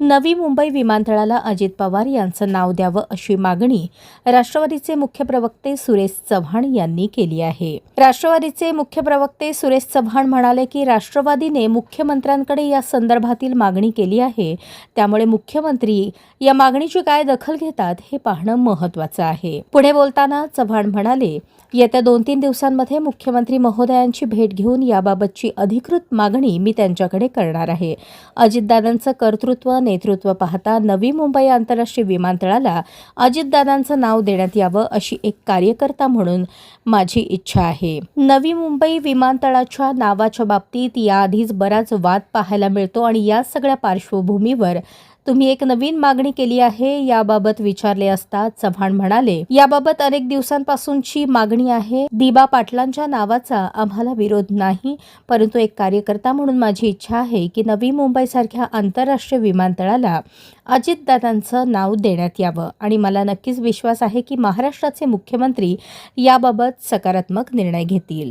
नवी मुंबई विमानतळाला अजित पवार यांचं नाव द्यावं अशी मागणी राष्ट्रवादीचे मुख्य प्रवक्ते सुरेश चव्हाण यांनी केली आहे. राष्ट्रवादीचे मुख्य प्रवक्ते सुरेश चव्हाण म्हणाले की राष्ट्रवादीने मुख्यमंत्र्यांकडे या संदर्भातील मागणी केली आहे. त्यामुळे मुख्यमंत्री या मागणीची काय दखल घेतात हे पाहणं महत्त्वाचं आहे. पुढे बोलताना चव्हाण म्हणाले, येत्या 2-3 दिवसांमध्ये मुख्यमंत्री महोदयांची भेट घेऊन याबाबतची अधिकृत मागणी मी त्यांच्याकडे करणार आहे. अजितदादांचं कर्तृत्व नेतृत्व पाहता नवी मुंबई आंतरराष्ट्रीय विमानतळाला अजितदादांचं नाव देण्यात यावं अशी एक कार्यकर्ता म्हणून माझी इच्छा आहे. नवी मुंबई विमानतळाच्या नावाच्या बाबतीत याआधीच बराच वाद पाहायला मिळतो आणि या सगळ्या पार्श्वभूमीवर तुम्ही एक नवीन मागणी केली आहे याबाबत विचारले असता चव्हाण म्हणाले, याबाबत अनेक दिवसांपासूनची मागणी आहे. दिबा पाटलांच्या नावाचा आम्हाला विरोध नाही, परंतु एक कार्यकर्ता म्हणून माझी इच्छा आहे की नवी मुंबईसारख्या आंतरराष्ट्रीय विमानतळाला अजितदादांचं नाव देण्यात यावं आणि मला नक्कीच विश्वास आहे की महाराष्ट्राचे मुख्यमंत्री याबाबत सकारात्मक निर्णय घेतील.